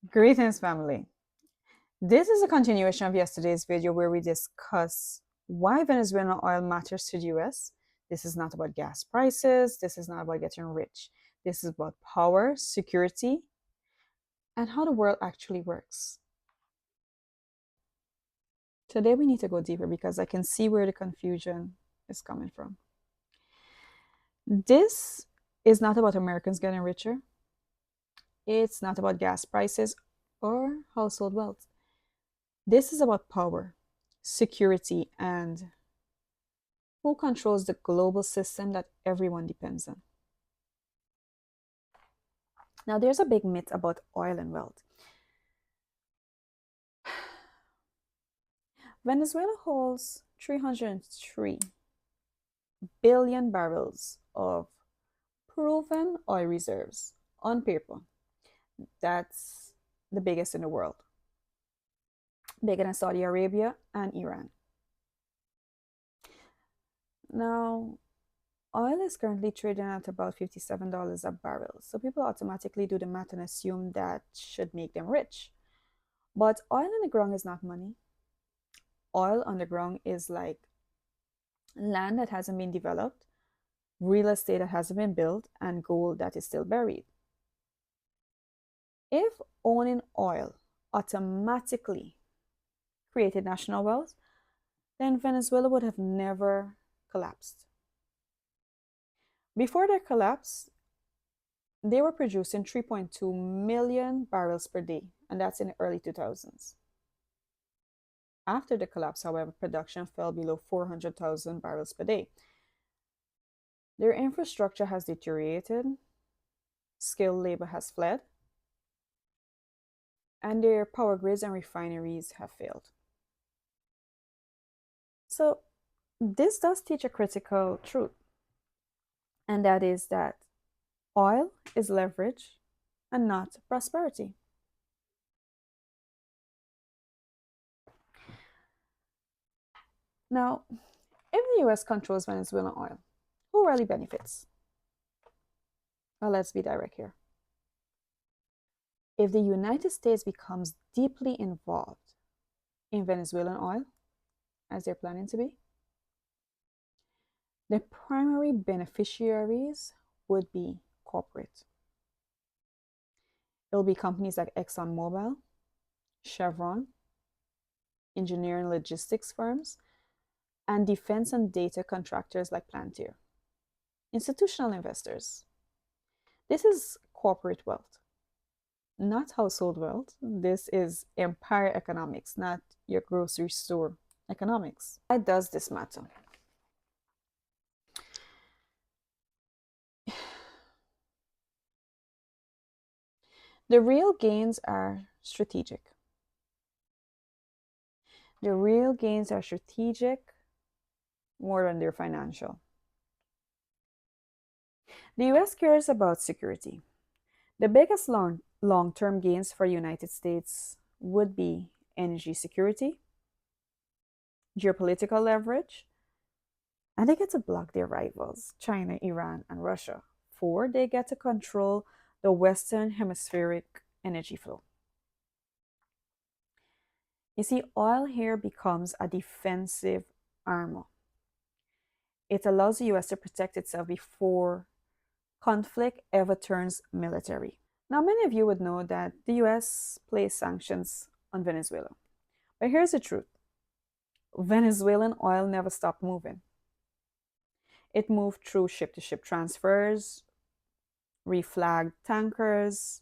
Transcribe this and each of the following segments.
Greetings, family. This is a continuation of yesterday's video where we discuss why Venezuelan oil matters to the US. This is not about gas prices. This is not about getting rich. This is about power, security, and how the world actually works. Today, we need to go deeper because I can see where the confusion is coming from. This is not about Americans getting richer. It's not about gas prices or household wealth. This is about power, security, and who controls the global system that everyone depends on. Now, there's a big myth about oil and wealth. Venezuela holds 303 billion barrels of proven oil reserves on paper. That's the biggest in the world, bigger than Saudi Arabia and Iran. Now, oil is currently trading at about $57 a barrel. So people automatically do the math and assume that should make them rich. But oil in the ground is not money. Oil on the ground is like land that hasn't been developed, real estate that hasn't been built, and gold that is still buried. If owning oil automatically created national wealth, then Venezuela would have never collapsed. Before their collapse, they were producing 3.2 million barrels per day, and that's in the early 2000s. After the collapse, however, production fell below 400,000 barrels per day. Their infrastructure has deteriorated, skilled labor has fled, and their power grids and refineries have failed. So, this does teach a critical truth, and that is that oil is leverage and not prosperity. Now, if the US controls Venezuelan oil, who really benefits? Well, let's be direct here. If the United States becomes deeply involved in Venezuelan oil, as they're planning to be, the primary beneficiaries would be corporate. It'll be companies like ExxonMobil, Chevron, engineering logistics firms, and defense and data contractors like Plantier. Institutional investors. This is corporate wealth, not household wealth. This is empire economics, not your grocery store economics. Why does this matter? The real gains are strategic. The real gains are strategic more than their financial. The US cares about security. The biggest long-term gains for the United States would be energy security, geopolitical leverage, and they get to block their rivals, China, Iran, and Russia. 4, they get to control the Western hemispheric energy flow. You see, oil here becomes a defensive armor. It allows the US to protect itself before conflict ever turns military. Now, many of you would know that the US placed sanctions on Venezuela. But here's the truth. Venezuelan oil never stopped moving. It moved through ship-to-ship transfers, reflagged tankers,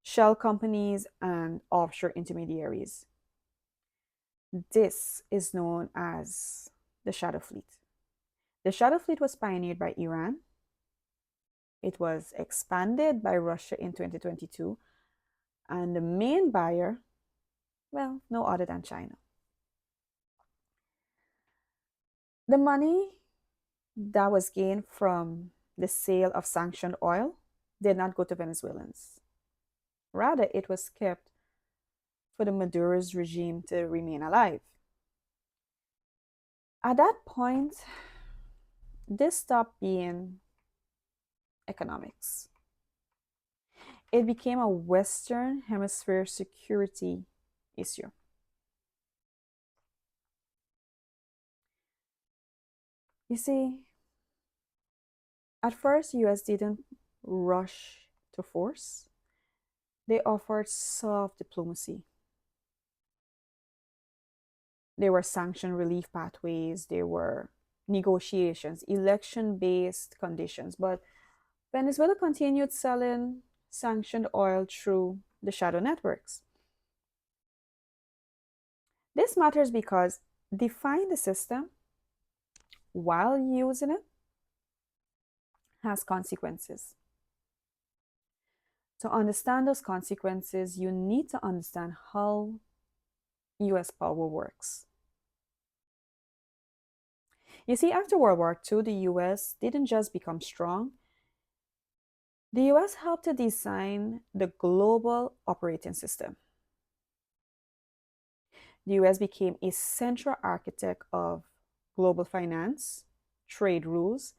shell companies, and offshore intermediaries. This is known as the Shadow Fleet. The Shadow Fleet was pioneered by Iran. It was expanded by Russia in 2022, and the main buyer, well, no other than China. The money that was gained from the sale of sanctioned oil did not go to Venezuelans. Rather, it was kept for the Maduro's regime to remain alive. At that point, this stopped being economics. It became a Western Hemisphere security issue. You see, at first, US didn't rush to force. They offered soft diplomacy. There were sanction relief pathways, there were negotiations, election based conditions. But Venezuela continued selling sanctioned oil through the shadow networks. This matters because defying the system while using it has consequences. To understand those consequences, you need to understand how US power works. You see, after World War II, the US didn't just become strong, the US helped to design the global operating system. The US became a central architect of global finance, trade rules,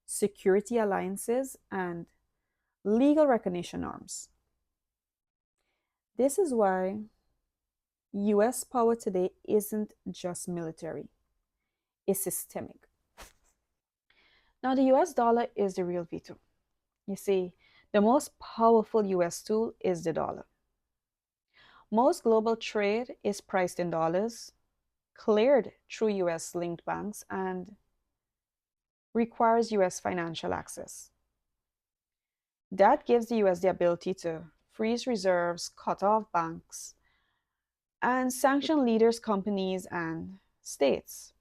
security alliances, and legal recognition norms. This is why US power today isn't just military, it's systemic. Now, the US dollar is the real veto. You see, the most powerful US tool is the dollar. Most global trade is priced in dollars, cleared through US linked banks, and requires US financial access. That gives the US the ability to freeze reserves, cut off banks, and sanction leaders, companies, and states.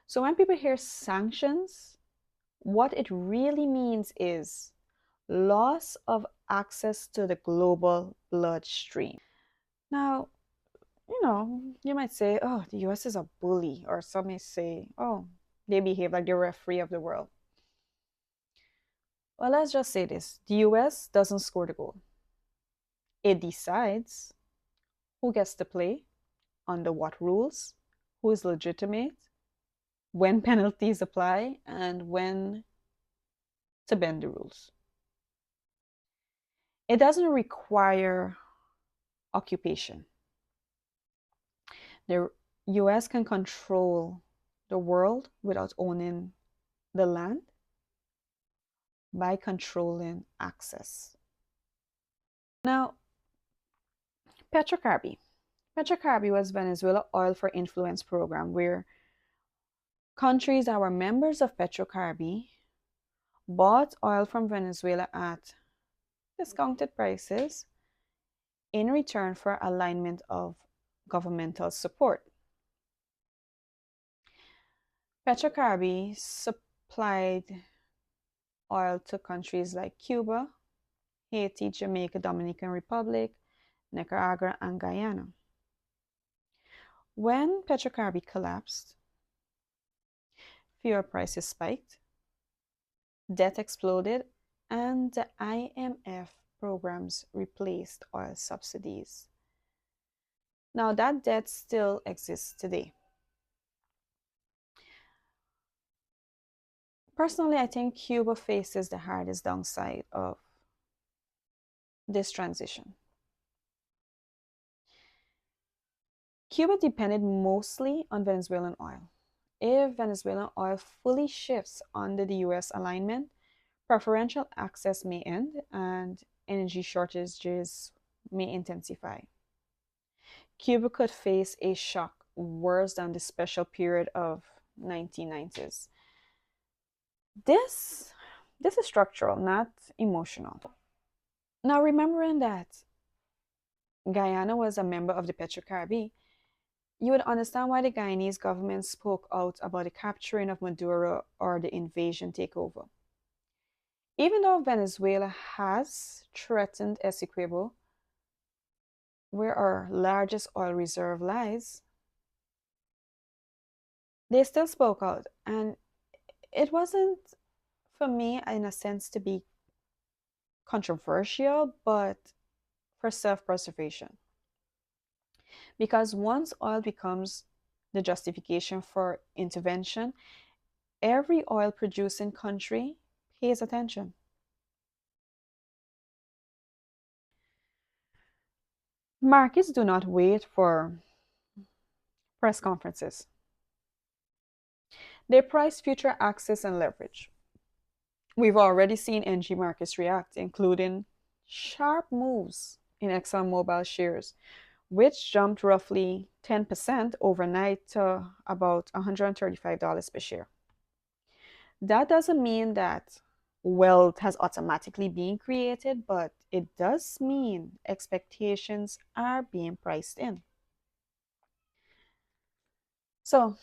So when people hear sanctions, what it really means is loss of access to the global bloodstream. Now, you might say, oh, the US is a bully, or some may say, oh, they behave like the referee of the world. Well, let's just say this: the US doesn't score the goal, it decides who gets to play, under what rules, who is legitimate, when penalties apply, and when to bend the rules. It doesn't require occupation. The US can control the world without owning the land by controlling access. Now, Petrocarby. Petrocarby was Venezuela Oil for Influence program where countries that were members of Petrocarby bought oil from Venezuela at discounted prices in return for alignment of governmental support. Petrocarby supplied oil to countries like Cuba, Haiti, Jamaica, Dominican Republic, Nicaragua, and Guyana. When Petrocarby collapsed, fuel prices spiked, debt exploded, and the IMF programs replaced oil subsidies. Now, that debt still exists today. Personally, I think Cuba faces the hardest downside of this transition. Cuba depended mostly on Venezuelan oil. If Venezuelan oil fully shifts under the US alignment, preferential access may end and energy shortages may intensify. Cuba could face a shock worse than the special period of 1990s. This this is structural, not emotional. Now, remembering that Guyana was a member of the Petrocaribbean, you would understand why the Guyanese government spoke out about the capturing of Maduro or the invasion takeover. Even though Venezuela has threatened Essequibo, where our largest oil reserve lies, they still spoke out. And it wasn't, for me, in a sense, to be controversial, but for self preservation. Because once oil becomes the justification for intervention, every oil producing country pays attention. Markets do not wait for press conferences. They price future access and leverage. We've already seen NG markets react, including sharp moves in ExxonMobil shares, which jumped roughly 10% overnight to about $135 per share. That doesn't mean that wealth has automatically been created, but it does mean expectations are being priced in. So,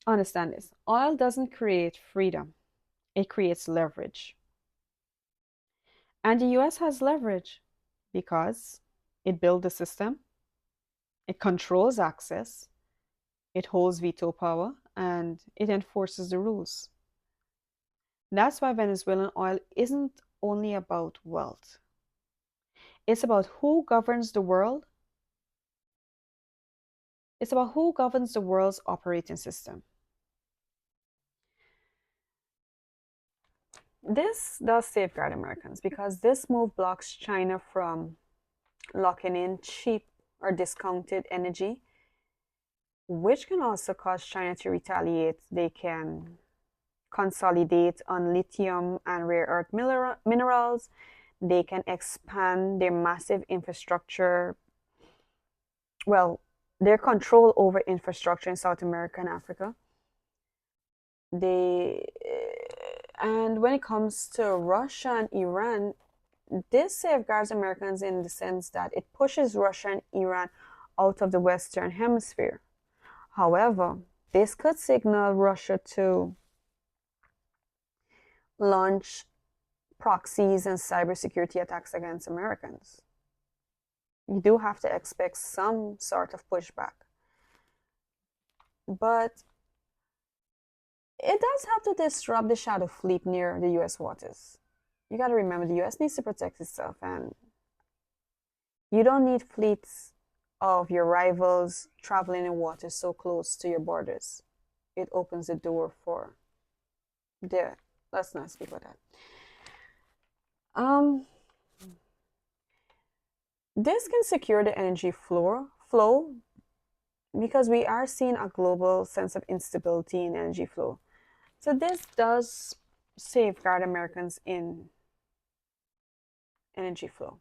understand this, oil doesn't create freedom, it creates leverage. And the US has leverage because it built the system, it controls access, it holds veto power, and it enforces the rules. That's why Venezuelan oil isn't only about wealth, it's about who governs the world. It's about who governs the world's operating system. This does safeguard Americans because this move blocks China from locking in cheap or discounted energy, which can also cause China to retaliate. They can consolidate on lithium and rare earth minerals. They can expand their massive infrastructure, well, their control over infrastructure in South America and Africa. They and when it comes to Russia and Iran, this safeguards Americans in the sense that it pushes Russia and Iran out of the Western Hemisphere. However, this could signal Russia to launch proxies and cybersecurity attacks against Americans. You do have to expect some sort of pushback. But it does have to disrupt the shadow fleet near the US waters. You got to remember the US needs to protect itself, and you don't need fleets of your rivals traveling in waters so close to your borders. It opens the door for there. Let's not speak about that. Um, this can secure the energy flow because we are seeing a global sense of instability in energy flow. So this does safeguard Americans in energy flow.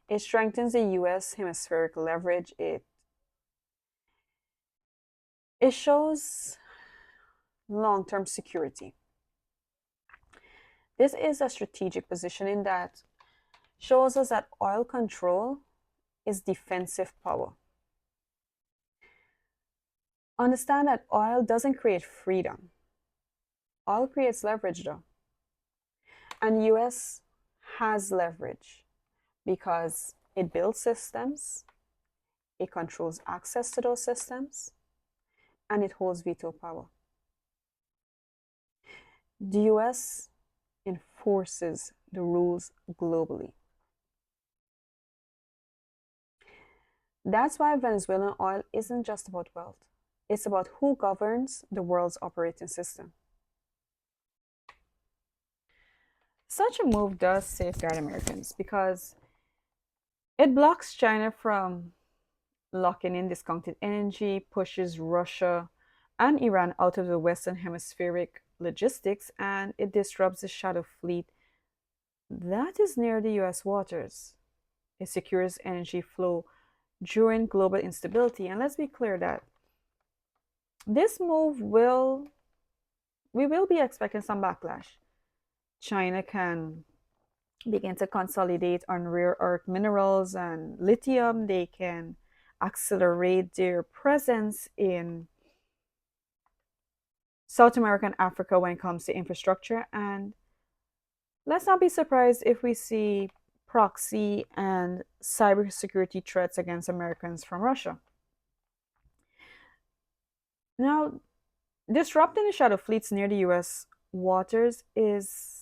It strengthens the US hemispheric leverage. It shows long-term security. This is a strategic positioning that shows us that oil control is defensive power. Understand that oil doesn't create freedom. Oil creates leverage though. And US has leverage because it builds systems, it controls access to those systems, and it holds veto power. The US enforces the rules globally. That's why Venezuelan oil isn't just about wealth. It's about who governs the world's operating system. Such a move does safeguard Americans because it blocks China from locking in discounted energy, pushes Russia and Iran out of the Western Hemispheric logistics, and it disrupts the shadow fleet that is near the US waters. It secures energy flow during global instability. And let's be clear that this move we will be expecting some backlash. China can begin to consolidate on rare earth minerals and lithium. They can accelerate their presence in South America and Africa when it comes to infrastructure. And let's not be surprised if we see proxy and cybersecurity threats against Americans from Russia. Now, disrupting the shadow fleets near the US waters is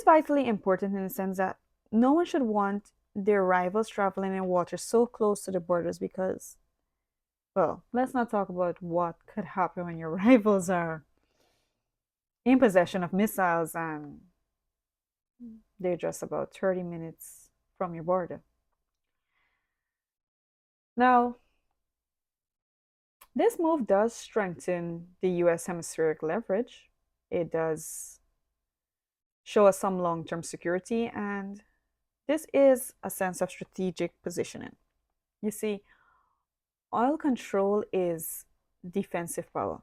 vitally important in the sense that no one should want their rivals traveling in water so close to the borders because, well, let's not talk about what could happen when your rivals are in possession of missiles and they're just about 30 minutes from your border. Now, this move does strengthen the US hemispheric leverage. It does show us some long term security, and this is a sense of strategic positioning. You see, oil control is defensive power,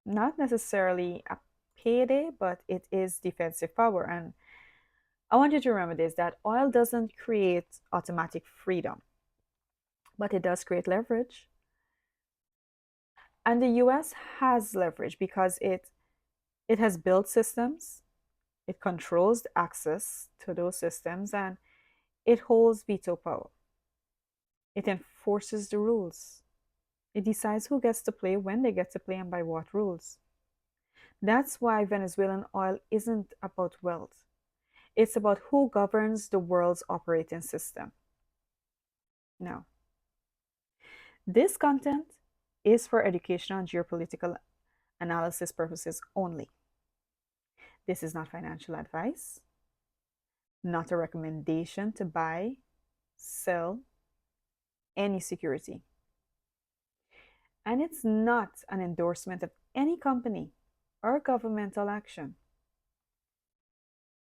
not necessarily a payday, but it is defensive power. And I want you to remember this, that oil doesn't create automatic freedom, but it does create leverage. And the US has leverage because it has built systems, it controls the access to those systems, and it holds veto power. It enforces the rules. It decides who gets to play, when they get to play, and by what rules. That's why Venezuelan oil isn't about wealth. It's about who governs the world's operating system. Now, this content is for educational and geopolitical analysis purposes only. This is not financial advice, not a recommendation to buy, sell any security. And it's not an endorsement of any company or governmental action.